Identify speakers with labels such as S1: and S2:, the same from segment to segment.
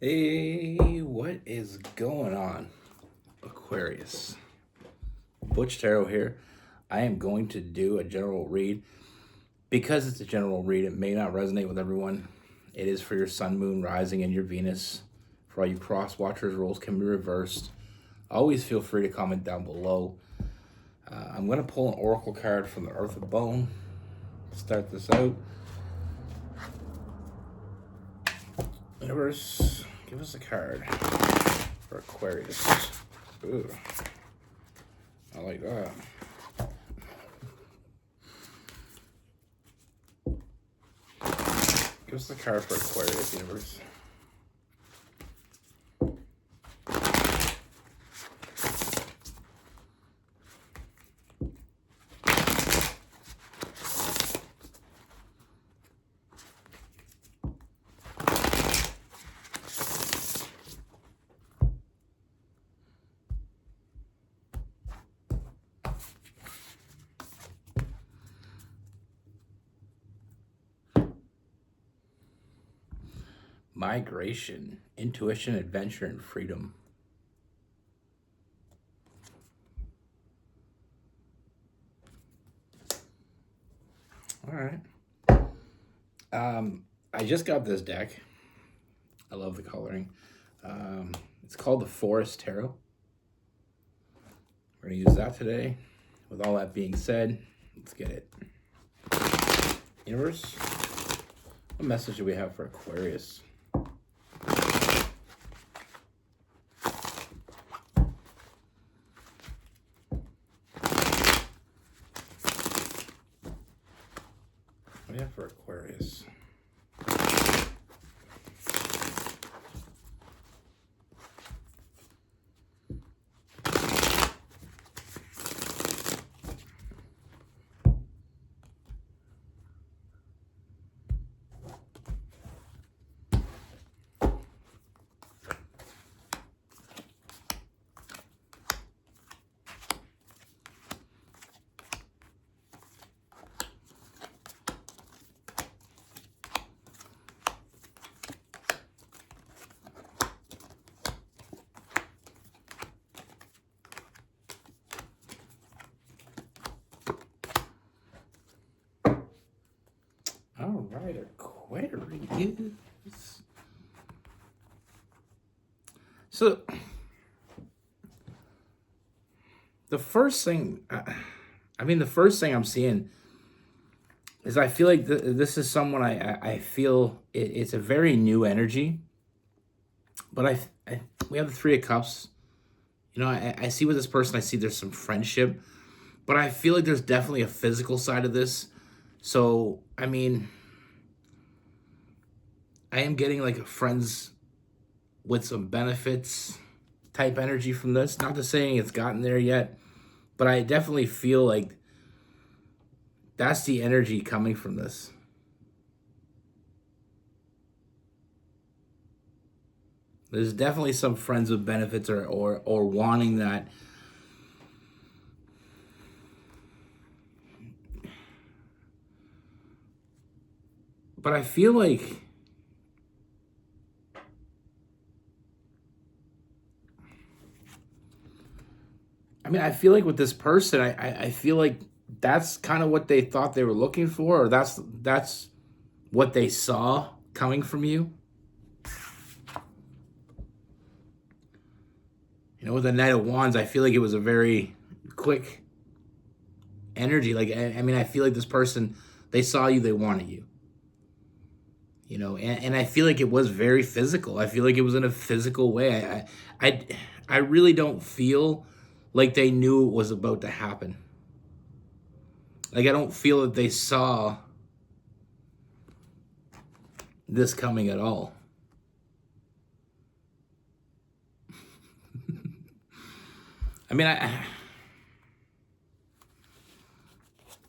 S1: Hey, what is going on, Aquarius? Butch Tarot here. I am going to do a general read. Because it's a general read, it may not resonate with everyone. It is for your sun, moon, rising, and your Venus. For all you cross watchers, roles can be reversed. Always feel free to comment down below. I'm going to pull an oracle card from the Earth of Bone to start this out. Universe, give us a card for Aquarius. Ooh, I like that. Give us the card for Aquarius, Universe. Migration, intuition, adventure, and freedom. All right. I just got this deck. I love the coloring. It's called the Forest Tarot. We're going to use that today. With all that being said, let's get it. Universe, what message do we have for Aquarius? What do we have for Aquarius? All right, Aquarius. So, the first thing I'm seeing is I feel like this is someone I feel it's a very new energy. But we have the Three of Cups. You know, I see with this person, I see there's some friendship. But I feel like there's definitely a physical side of this. So, I mean, I am getting like friends with some benefits type energy from this. Not to saying it's gotten there yet, but I definitely feel like that's the energy coming from this. There's definitely some friends with benefits or wanting that. But I feel like I feel like with this person, I feel like that's kind of what they thought they were looking for, or that's what they saw coming from you. You know, with the Knight of Wands, I feel like it was a very quick energy. Like, I feel like this person, they saw you, they wanted you. You know, and I feel like it was very physical. I feel like it was in a physical way. I really don't feel like they knew it was about to happen. Like, I don't feel that they saw this coming at all.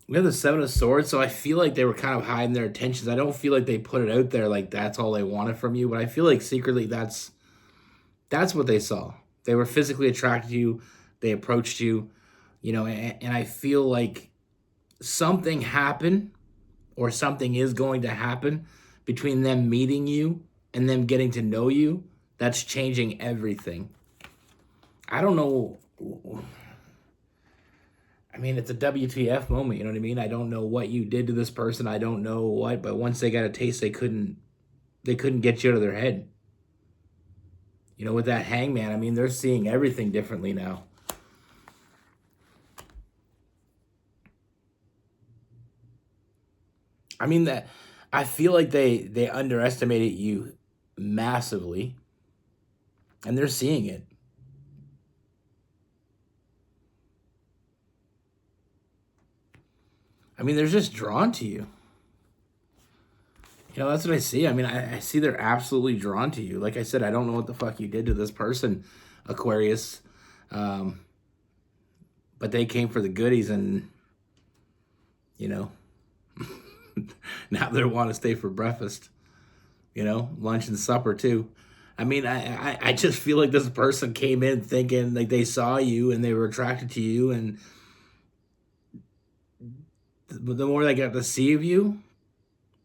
S1: We have the Seven of Swords, so I feel like they were kind of hiding their intentions. I don't feel like they put it out there like that's all they wanted from you, but I feel like secretly that's what they saw. They were physically attracted to you. They approached you, you know, and I feel like something happened or something is going to happen between them meeting you and them getting to know you that's changing everything. I don't know. I mean, it's a WTF moment, you know what I mean? I don't know what you did to this person. I don't know what, but once they got a taste, they couldn't get you out of their head. You know, with that hangman, I mean, they're seeing everything differently now. I mean, that I feel like they underestimated you massively, and they're seeing it. I mean, they're just drawn to you. You know, that's what I see. I mean, I see they're absolutely drawn to you. Like I said, I don't know what the fuck you did to this person, Aquarius. Um, but they came for the goodies, and, you know, now they want to stay for breakfast, you know, lunch and supper too. I mean, I just feel like this person came in thinking like they saw you and they were attracted to you. And the more they got to see of you,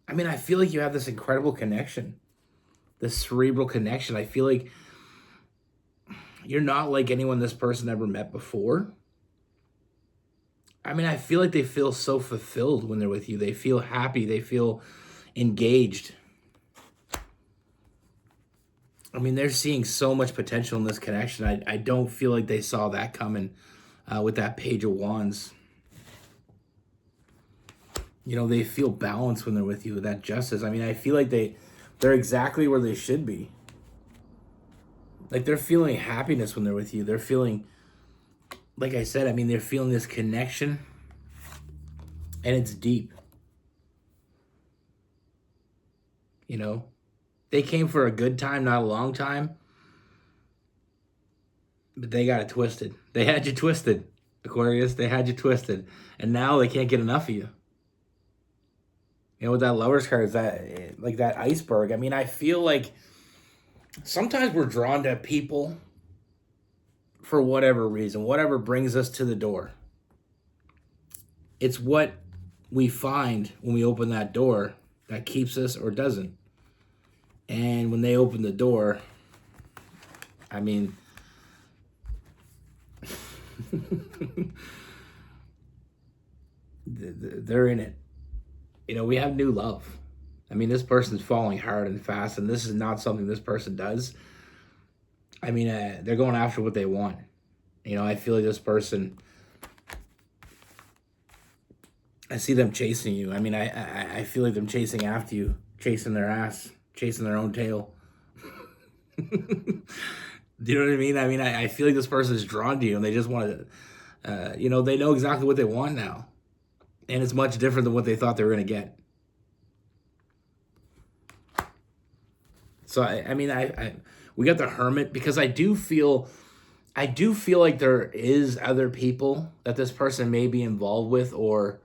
S1: I mean, I feel like you have this incredible connection, this cerebral connection. I feel like you're not like anyone this person ever met before. I mean, I feel like they feel so fulfilled when they're with you. They feel happy. They feel engaged. I mean, they're seeing so much potential in this connection. I don't feel like they saw that coming with that Page of Wands. You know, they feel balanced when they're with you with that justice. I mean, I feel like they're exactly where they should be. Like, they're feeling happiness when they're with you. They're feeling, like I said, I mean, they're feeling this connection, and it's deep. You know, they came for a good time, not a long time, but they got it twisted. They had you twisted, Aquarius. They had you twisted, and now they can't get enough of you. You know, with that Lovers card, is that like that iceberg? I mean, I feel like sometimes we're drawn to people for whatever reason, whatever brings us to the door. It's what we find when we open that door that keeps us or doesn't. And when they open the door, I mean, they're in it. You know, we have new love. I mean, this person's falling hard and fast, and this is not something this person does. I mean, they're going after what they want. You know, I feel like this person, I see them chasing you. I mean, I feel like them chasing after you, chasing their ass, chasing their own tail. Do you know what I mean? I mean, I feel like this person is drawn to you, and they just want to, you know, they know exactly what they want now. And it's much different than what they thought they were going to get. So, I mean, we got the Hermit, because I do feel like there is other people that this person may be involved with or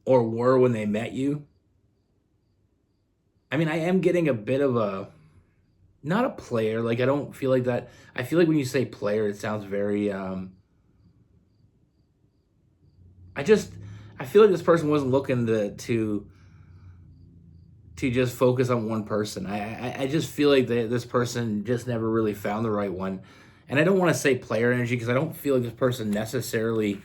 S1: were when they met you. I mean, I am getting a bit of a, not a player. Like, I don't feel like that. I feel like when you say player, it sounds very, I feel like this person wasn't looking to just focus on one person. I just feel like this person just never really found the right one. And I don't want to say player energy, because I don't feel like this person necessarily,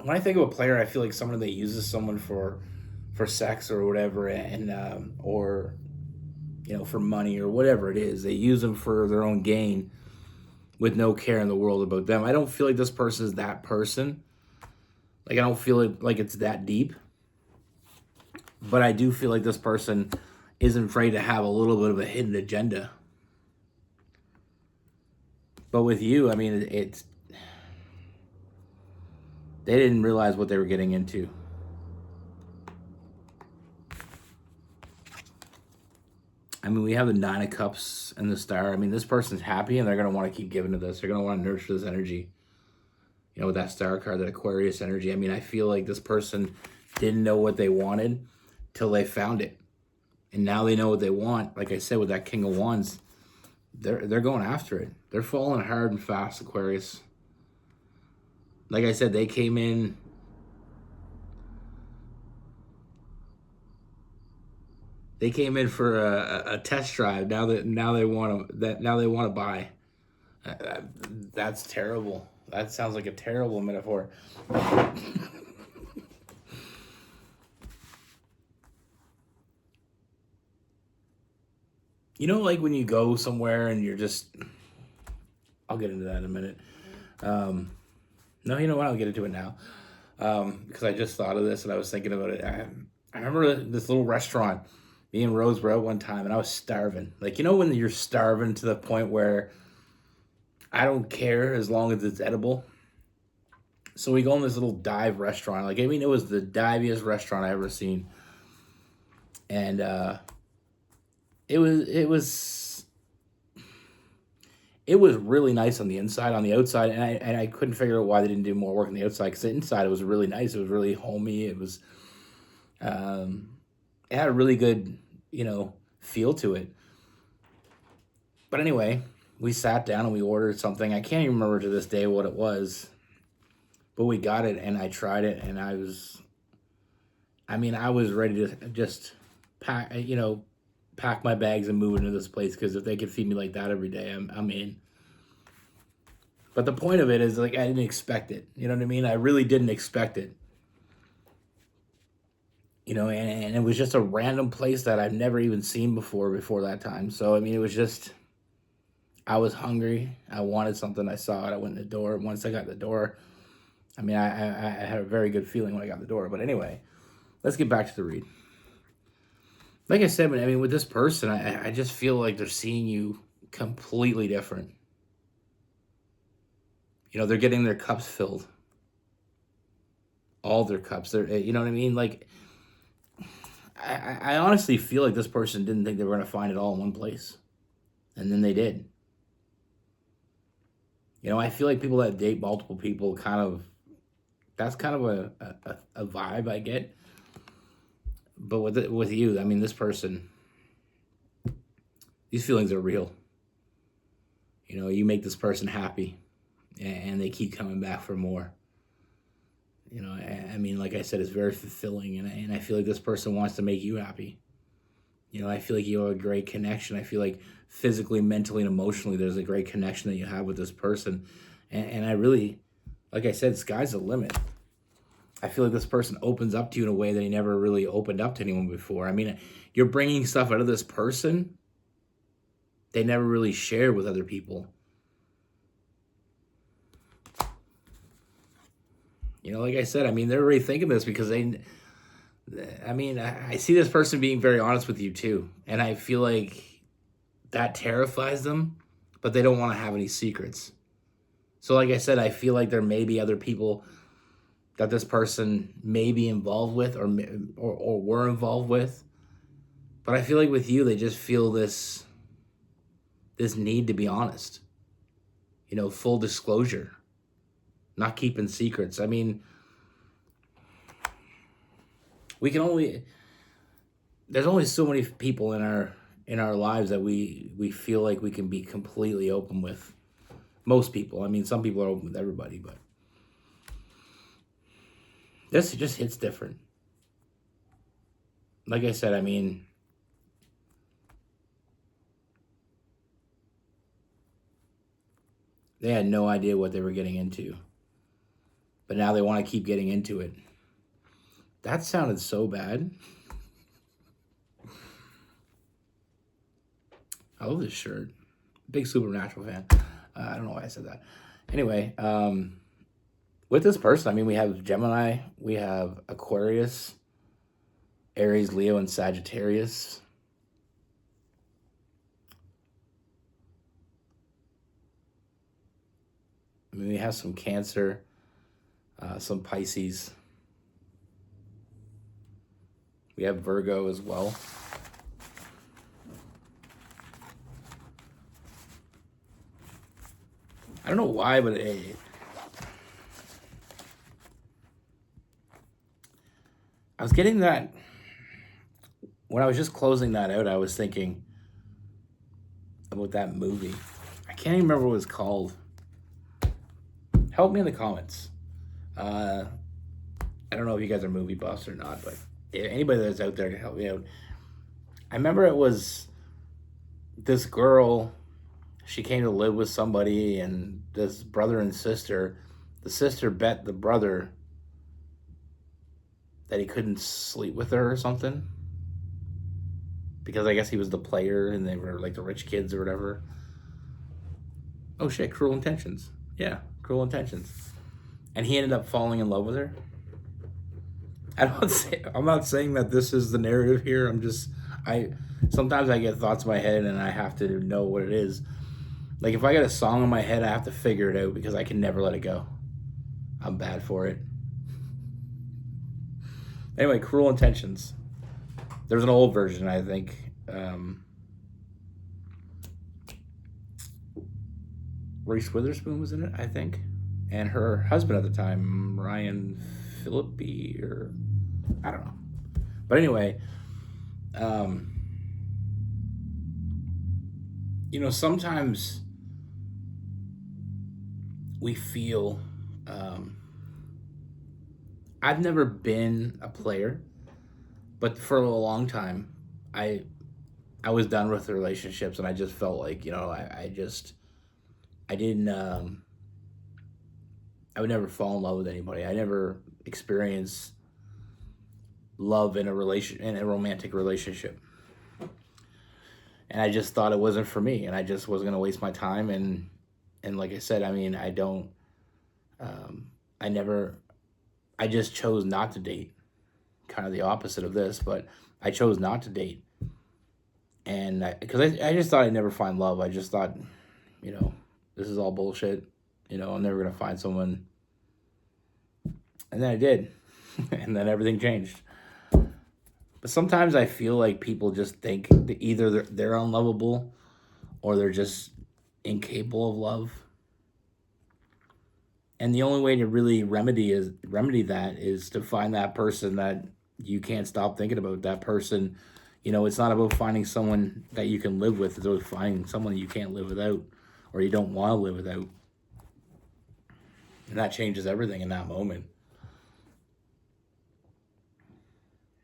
S1: when I think of a player, I feel like someone that uses someone for sex or whatever, and or, you know, for money or whatever it is. They use them for their own gain with no care in the world about them. I don't feel like this person is that person. Like, I don't feel like it's that deep. But I do feel like this person isn't afraid to have a little bit of a hidden agenda. But with you, I mean, they didn't realize what they were getting into. I mean, we have the Nine of Cups and the Star. I mean, this person's happy, and they're going to want to keep giving to this. They're going to want to nurture this energy. You know, with that Star card, that Aquarius energy. I mean, I feel like this person didn't know what they wanted till they found it. And now they know what they want. Like I said, with that King of Wands, they're going after it. They're falling hard and fast, Aquarius. Like I said, they came in They came in for a test drive. Now they want to buy. That's terrible. That sounds like a terrible metaphor. You know, like when you go somewhere and you're just, I'll get into that in a minute. No, you know what? I'll get into it now. Because I just thought of this and I was thinking about it. I remember this little restaurant. Me and Rose were out one time and I was starving. Like, you know, when you're starving to the point where I don't care as long as it's edible. So we go in this little dive restaurant. Like, I mean, it was the diviest restaurant I ever seen. And it was really nice on the inside. On the outside, and I couldn't figure out why they didn't do more work on the outside, because the inside, it was really nice. It was really homey. It was it had a really good, you know, feel to it. But anyway, we sat down and we ordered something. I can't even remember to this day what it was, but we got it and I tried it, and I was ready to just pack my bags and move into this place, because if they could feed me like that every day, I'm in. But the point of it is, like, I didn't expect it. You know what I mean? I really didn't expect it. You know, and it was just a random place that I've never even seen before that time. So, I mean, it was just, I was hungry. I wanted something. I saw it. I went in the door. Once I got in the door, I mean, I had a very good feeling when I got in the door. But anyway, let's get back to the read. Like I said, I mean, with this person, I just feel like they're seeing you completely different. You know, they're getting their cups filled. All their cups. You know what I mean? Like, I honestly feel like this person didn't think they were going to find it all in one place. And then they did. You know, I feel like people that date multiple people that's kind of a vibe I get. But with you, I mean, this person, these feelings are real. You know, you make this person happy, and they keep coming back for more. You know, I mean, like I said, it's very fulfilling, and I feel like this person wants to make you happy. You know, I feel like you have a great connection. I feel like physically, mentally, and emotionally, there's a great connection that you have with this person. And I really, like I said, sky's the limit. I feel like this person opens up to you in a way that he never really opened up to anyone before. I mean, you're bringing stuff out of this person they never really share with other people. You know, like I said, I mean, they're already thinking this because I see this person being very honest with you too. And I feel like that terrifies them, but they don't want to have any secrets. So like I said, I feel like there may be other people that this person may be involved with or were involved with. But I feel like with you, they just feel this need to be honest. You know, full disclosure. Not keeping secrets. I mean, there's only so many people in our lives that we feel like we can be completely open with. Most people. I mean, some people are open with everybody, but this just hits different. Like I said, I mean, they had no idea what they were getting into. But now they want to keep getting into it. That sounded so bad. I love this shirt. Big Supernatural fan. I don't know why I said that. Anyway, with this person, I mean, we have Gemini, we have Aquarius, Aries, Leo, and Sagittarius. I mean, we have some Cancer, some Pisces. We have Virgo as well. I don't know why, but I was getting that. When I was just closing that out, I was thinking about that movie. I can't even remember what it was called. Help me in the comments. I don't know if you guys are movie buffs or not, but anybody that's out there to help me out. I remember it was this girl. She came to live with somebody, and this brother and sister. The sister bet the brother that he couldn't sleep with her or something, because I guess he was the player and they were like the rich kids or whatever. Oh shit, Cruel Intentions. Yeah, Cruel Intentions. And he ended up falling in love with her. I'm not saying that this is the narrative here. I sometimes I get thoughts in my head and I have to know what it is. Like if I get a song in my head, I have to figure it out because I can never let it go. I'm bad for it. Anyway, Cruel Intentions. There's an old version, I think. Reese Witherspoon was in it, I think, and her husband at the time, Ryan Phillippe, or I don't know. But anyway, sometimes we feel. I've never been a player, but for a long time, I I was done with the relationships, and I just felt like I didn't I would never fall in love with anybody. I never experienced love in a romantic relationship, and I just thought it wasn't for me, and I just wasn't gonna waste my time. And like I said, I mean, I don't. I never. I just chose not to date. Kind of the opposite of this, but I chose not to date, and I just thought I'd never find love. I just thought, you know, this is all bullshit. I'm never gonna find someone. And then I did, and then everything changed. But sometimes I feel like people just think that either they're unlovable or they're just incapable of love. And the only way to really remedy that is to find that person that you can't stop thinking about. That person, it's not about finding someone that you can live with. It's about finding someone you can't live without, or you don't want to live without. And that changes everything in that moment.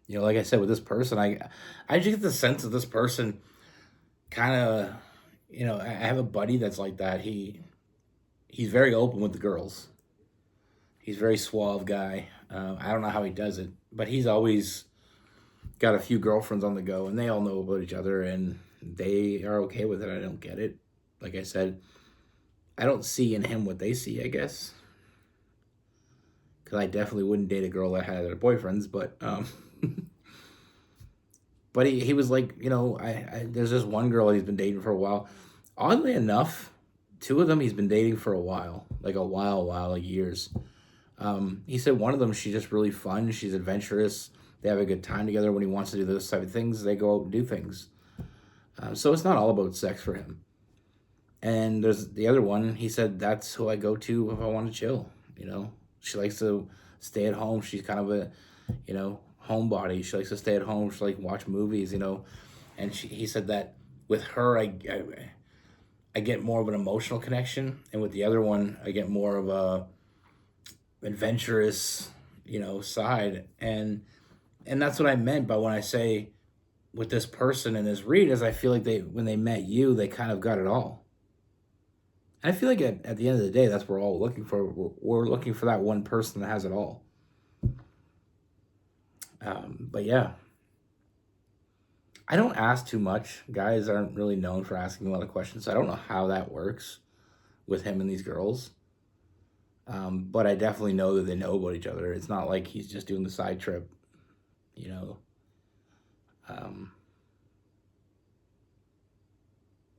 S1: Like I said, with this person, I just get the sense that this person kind of, I have a buddy that's like that. He's very open with the girls. He's a very suave guy. I don't know how he does it, but he's always got a few girlfriends on the go, and they all know about each other, and they are okay with it. I don't get it. Like I said, I don't see in him what they see, I guess. Because I definitely wouldn't date a girl that had other boyfriends, but but he was like, there's this one girl he's been dating for a while. Oddly enough, two of them he's been dating for a while, like like years. He said one of them, she's just really fun. She's adventurous. They have a good time together. When he wants to do those type of things, they go out and do things. So it's not all about sex for him. And there's the other one. He said that's who I go to if I want to chill. She likes to stay at home. She's kind of a, homebody. She likes to stay at home. She likes to watch movies. And he said that with her, I get more of an emotional connection, and with the other one, I get more of a adventurous, side. And that's what I meant by when I say with this person and this read is I feel like when they met you, they kind of got it all. And I feel like at the end of the day, that's what we're all looking for. We're looking for that one person that has it all. But yeah, I don't ask too much. Guys aren't really known for asking a lot of questions, so I don't know how that works with him and these girls. But I definitely know that they know about each other. It's not like he's just doing the side trip,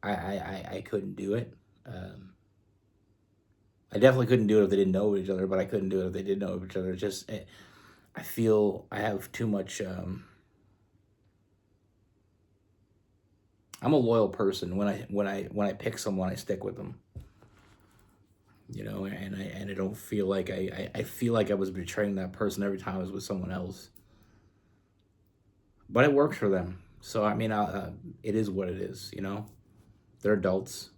S1: I couldn't do it. I definitely couldn't do it if they didn't know each other, but I couldn't do it if they did know each other. I feel I have too much. I'm a loyal person. When I pick someone, I stick with them. And I don't feel like I feel like I was betraying that person every time I was with someone else. But it works for them. So I mean, it is what it is. They're adults.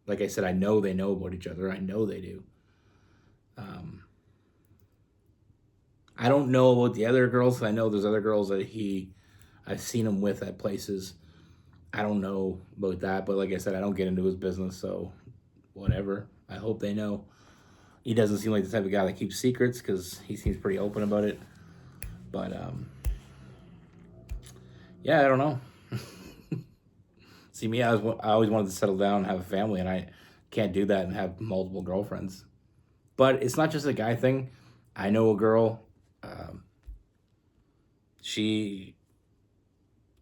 S1: Like I said, I know they know about each other. I know they do. I don't know about the other girls. I know there's other girls that he I've seen him with at places. I don't know about that, but like I said, I don't get into his business, so whatever. I hope they know. He doesn't seem like the type of guy that keeps secrets because he seems pretty open about it. But yeah, I don't know. See, me, I always wanted to settle down and have a family, and I can't do that and have multiple girlfriends. But it's not just a guy thing. I know a girl. Um, she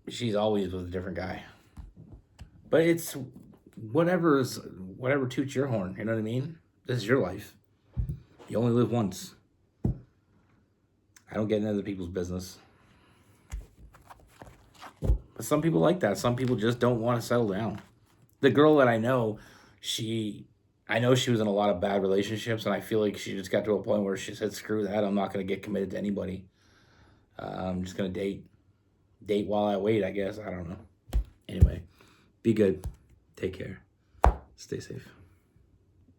S1: she's always with a different guy. But it's whatever toots your horn. You know what I mean? This is your life. You only live once. I don't get into other people's business. But some people like that. Some people just don't want to settle down. The girl that I know, I know she was in a lot of bad relationships, and I feel like she just got to a point where she said, "Screw that! I'm not going to get committed to anybody. I'm just going to date while I wait." I guess I don't know. Anyway, be good. Take care. Stay safe.